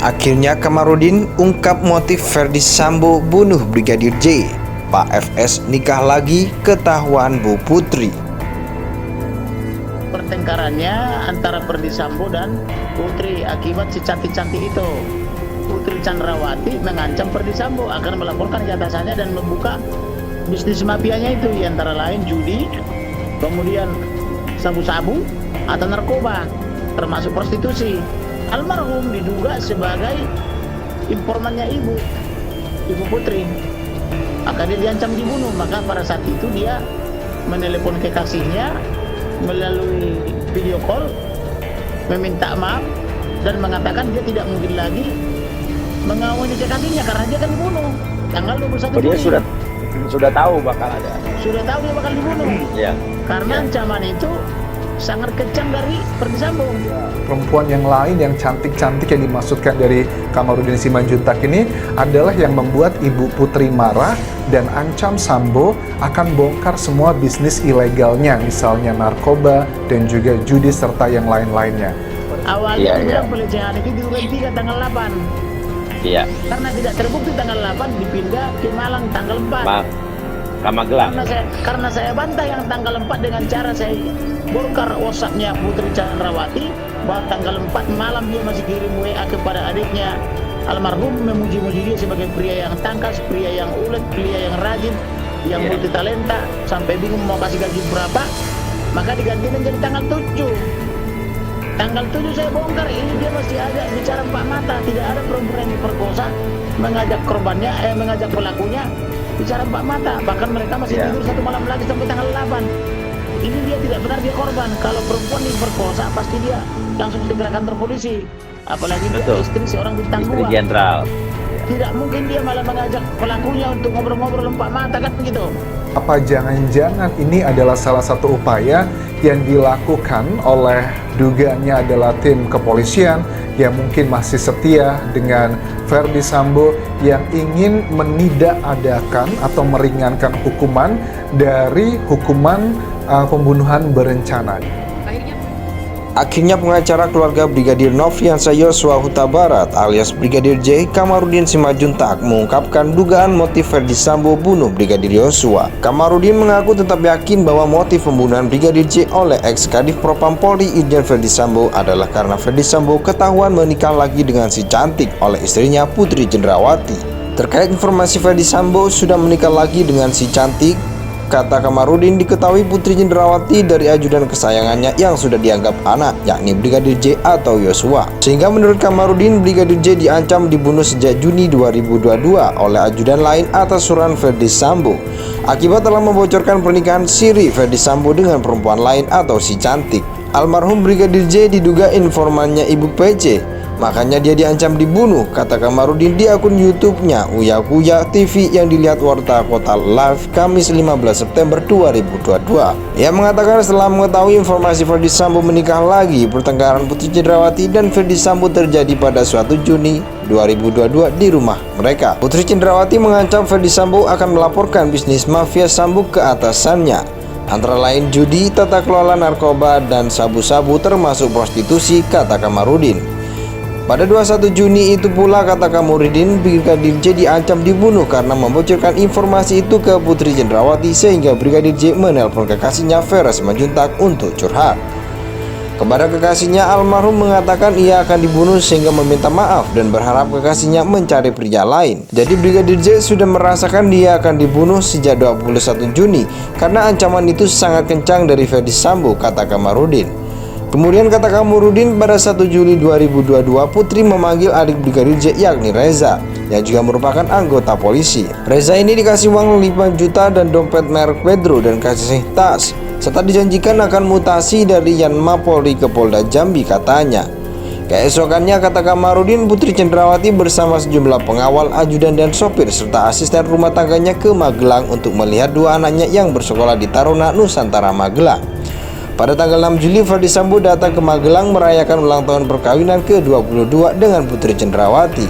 Akhirnya Kamarudin ungkap motif Ferdy Sambo bunuh Brigadir J. Pak FS nikah lagi, ketahuan Bu Putri. Pertengkarannya antara Ferdy Sambo dan Putri akibat si cantik-cantik itu. Putri Chandrawati mengancam Ferdy Sambo akan melaporkan ke atasannya dan membuka bisnis mafianya itu, antara lain judi, kemudian sabu-sabu atau narkoba, termasuk prostitusi. Almarhum diduga sebagai informannya Ibu Putri. Maka dia diancam dibunuh. Maka pada saat itu dia menelepon kekasihnya melalui video call, meminta maaf dan mengatakan dia tidak mungkin lagi mengawini kekasihnya karena dia akan dibunuh tanggal 21 Juni. Dia sudah tahu bakal ada. Sudah tahu dia bakal dibunuh. Ya. Karena ancaman itu sangat kencang dari Ferdy Sambo. Perempuan yang lain yang cantik-cantik yang dimaksudkan dari Kamarudin Simanjuntak ini adalah yang membuat Ibu Putri marah dan ancam Sambo akan bongkar semua bisnis ilegalnya, misalnya narkoba dan juga judi serta yang lain-lainnya. Awalnya pelecehan itu dihentikan tanggal 8. Iya. Karena tidak terbukti tanggal 8 dipindah ke Malang tanggal 4. Magelang. Karena saya bantah yang tanggal 4 dengan cara saya bongkar WhatsApp-nya Putri Chandrawati bahwa tanggal 4 malam dia masih kirim WA kepada adiknya almarhum memuji-muji dia sebagai pria yang tangkas, pria yang ulet, pria yang rajin, yang multi talenta, sampai bingung mau kasih gaji berapa. Maka diganti menjadi tanggal 7. Tanggal 7 saya bongkar, ini dia masih ada bicara empat mata, tidak ada perempuan yang diperkosa mengajak korbannya, mengajak pelakunya bicara empat mata, bahkan mereka masih tidur satu malam lagi sampai tanggal 8. Ini dia tidak benar, dia korban. Kalau perempuan diperkosa pasti dia langsung segera kantor polisi, apalagi dia istri seorang bintang 2, istri jenderal. Tidak mungkin dia malah mengajak pelakunya untuk ngobrol-ngobrol empat mata, kan begitu. Apa jangan-jangan ini adalah salah satu upaya yang dilakukan oleh dugaannya adalah tim kepolisian yang mungkin masih setia dengan Ferdy Sambo yang ingin menidakadakan atau meringankan hukuman dari hukuman pembunuhan berencana. Akhirnya pengacara keluarga Brigadir Nofriansah Yosua Huta Barat alias Brigadir J, Kamarudin Simanjuntak, mengungkapkan dugaan motif Ferdy Sambo bunuh Brigadir Yosua. Kamarudin mengaku tetap yakin bahwa motif pembunuhan Brigadir J oleh ex-Kadif Propam Polri Irjen Ferdy Sambo adalah karena Ferdy Sambo ketahuan menikah lagi dengan si cantik oleh istrinya Putri Chandrawati. Terkait informasi Ferdy Sambo sudah menikah lagi dengan si cantik, kata Kamarudin, diketahui Putri Chandrawati dari ajudan kesayangannya yang sudah dianggap anak, yakni Brigadir J atau Yosua. Sehingga menurut Kamarudin, Brigadir J diancam dibunuh sejak Juni 2022 oleh ajudan lain atas suruhan Ferdy Sambo. Akibat telah membocorkan pernikahan siri Ferdy Sambo dengan perempuan lain atau si cantik. Almarhum Brigadir J diduga informannya Ibu PC. Makanya dia diancam dibunuh, kata Kamarudin di akun YouTube-nya Uya Kuya TV yang dilihat Warta Kota Live Kamis 15 September 2022. Ia mengatakan setelah mengetahui informasi Ferdy Sambo menikah lagi, pertengkaran Putri Chandrawati dan Ferdy Sambo terjadi pada suatu Juni 2022 di rumah mereka. Putri Chandrawati mengancam Ferdy Sambo akan melaporkan bisnis mafia Sambo ke atasannya, antara lain judi, tata kelola narkoba, dan sabu-sabu termasuk prostitusi, kata Kamarudin. Pada 21 Juni itu pula, kata Kamarudin, Brigadir J diancam dibunuh karena membocorkan informasi itu ke Putri Chandrawati sehingga Brigadir J menelpon kekasihnya Vera Simanjuntak untuk curhat. Kepada kekasihnya, almarhum mengatakan ia akan dibunuh sehingga meminta maaf dan berharap kekasihnya mencari pria lain. Jadi Brigadir J sudah merasakan dia akan dibunuh sejak 21 Juni karena ancaman itu sangat kencang dari Ferdy Sambo, kata Kamarudin. Kemudian kata Kamarudin, pada 1 Juli 2022 Putri memanggil adik Brigadir J yakni Reza yang juga merupakan anggota polisi. Reza ini dikasih uang 5 juta dan dompet merek Pedro dan kasih tas, serta dijanjikan akan mutasi dari Yanma Polri ke Polda Jambi, katanya. Keesokannya, kata Kamarudin, Putri Chandrawati bersama sejumlah pengawal, ajudan dan sopir serta asisten rumah tangganya ke Magelang untuk melihat dua anaknya yang bersekolah di Taruna, Nusantara, Magelang. Pada tanggal 6 Juli, Ferdy Sambo datang ke Magelang merayakan ulang tahun perkawinan ke-22 dengan Putri Chandrawati.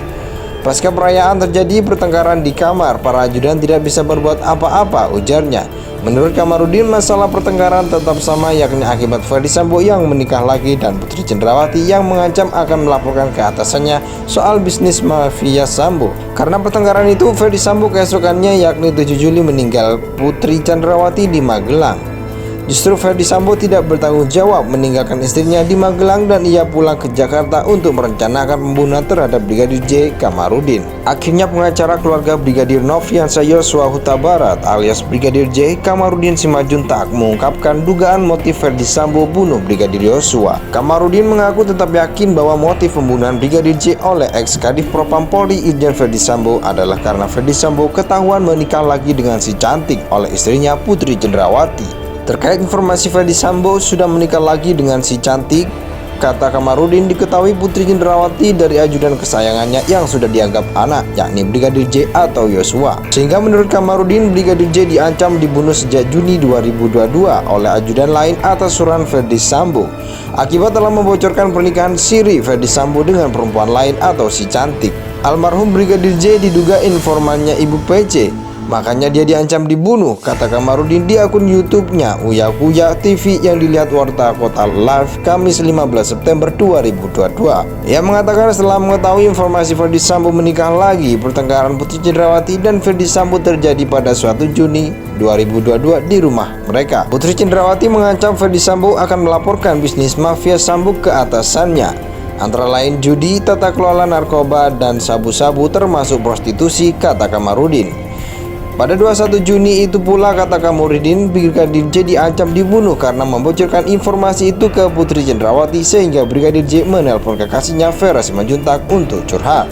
Pasca perayaan terjadi pertengkaran di kamar, para ajudan tidak bisa berbuat apa-apa, ujarnya. Menurut Kamarudin, masalah pertengkaran tetap sama, yakni akibat Ferdy Sambo yang menikah lagi dan Putri Cendrawati yang mengancam akan melaporkan ke atasannya soal bisnis mafia Sambo. Karena pertengkaran itu, Ferdy Sambo keesokannya yakni 7 Juli meninggal Putri Cendrawati di Magelang. Justru Ferdy Sambo tidak bertanggung jawab meninggalkan istrinya di Magelang dan ia pulang ke Jakarta untuk merencanakan pembunuhan terhadap Brigadir J. Kamarudin. Akhirnya pengacara keluarga Brigadir Nofriansah Yosua Huta Barat alias Brigadir J. Kamarudin Simajuntak mengungkapkan dugaan motif Ferdy Sambo bunuh Brigadir Yosua. Kamarudin mengaku tetap yakin bahwa motif pembunuhan Brigadir J oleh ex-Kadif Propam Polri Irjen Ferdy Sambo adalah karena Ferdy Sambo ketahuan menikah lagi dengan si cantik oleh istrinya Putri Cendrawati. Terkait informasi Ferdy Sambo sudah menikah lagi dengan si cantik, kata Kamarudin, diketahui Putri Cendrawati dari ajudan kesayangannya yang sudah dianggap anak, yakni Brigadir J atau Yosua. Sehingga menurut Kamarudin, Brigadir J diancam dibunuh sejak Juni 2022 oleh ajudan lain atas suruhan Ferdy Sambo. Akibat telah membocorkan pernikahan siri Ferdy Sambo dengan perempuan lain atau si cantik. Almarhum Brigadir J diduga informannya Ibu PC. Makanya dia diancam dibunuh, kata Kamarudin di akun YouTube-nya Uya Kuya TV yang dilihat Warta Kota Live Kamis 15 September 2022. Ia mengatakan setelah mengetahui informasi Ferdy Sambo menikah lagi, pertengkaran Putri Cendrawati dan Ferdy Sambo terjadi pada suatu Juni 2022 di rumah mereka. Putri Cendrawati mengancam Ferdy Sambo akan melaporkan bisnis mafia Sambo ke atasannya, antara lain judi, tata kelola narkoba, dan sabu-sabu termasuk prostitusi, kata Kamarudin. Pada 21 Juni itu pula, kata Kamarudin, Brigadir J diancam dibunuh karena membocorkan informasi itu ke Putri Cendrawati sehingga Brigadir J menelpon kekasihnya Vera Simajuntak untuk curhat.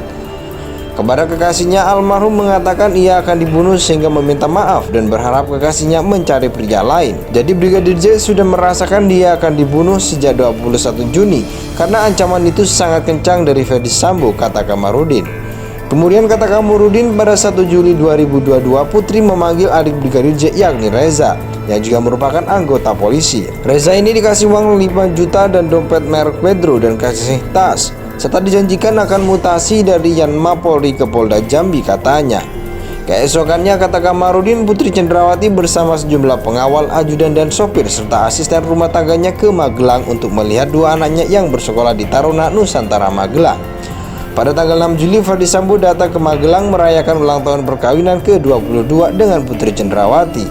Kepada kekasihnya, almarhum mengatakan ia akan dibunuh sehingga meminta maaf dan berharap kekasihnya mencari pria lain. Jadi Brigadir J sudah merasakan dia akan dibunuh sejak 21 Juni karena ancaman itu sangat kencang dari Ferdy Sambo, kata Kamarudin. Kemudian kata Kamarudin, pada 1 Juli 2022 Putri memanggil adik Brigadir J yakni Reza yang juga merupakan anggota polisi. Reza ini dikasih uang 5 juta dan dompet merek Pedro dan kasih tas, serta dijanjikan akan mutasi dari Yanma Polri ke Polda Jambi, katanya. Keesokannya, kata Kamarudin, Putri Cendrawati bersama sejumlah pengawal, ajudan dan sopir serta asisten rumah tangganya ke Magelang untuk melihat dua anaknya yang bersekolah di Taruna, Nusantara, Magelang. Pada tanggal 6 Juli, Ferdy Sambo datang ke Magelang merayakan ulang tahun perkawinan ke-22 dengan Putri Cendrawati.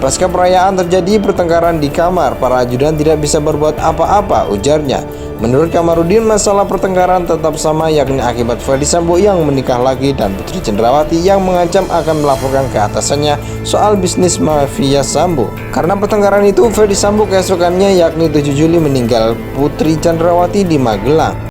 Pasca perayaan terjadi pertengkaran di kamar, para ajudan tidak bisa berbuat apa-apa, ujarnya. Menurut Kamarudin, masalah pertengkaran tetap sama, yakni akibat Ferdy Sambo yang menikah lagi dan Putri Cendrawati yang mengancam akan melaporkan ke atasannya soal bisnis mafia Sambo. Karena pertengkaran itu, Ferdy Sambo keesokannya yakni 7 Juli meninggal Putri Cendrawati di Magelang.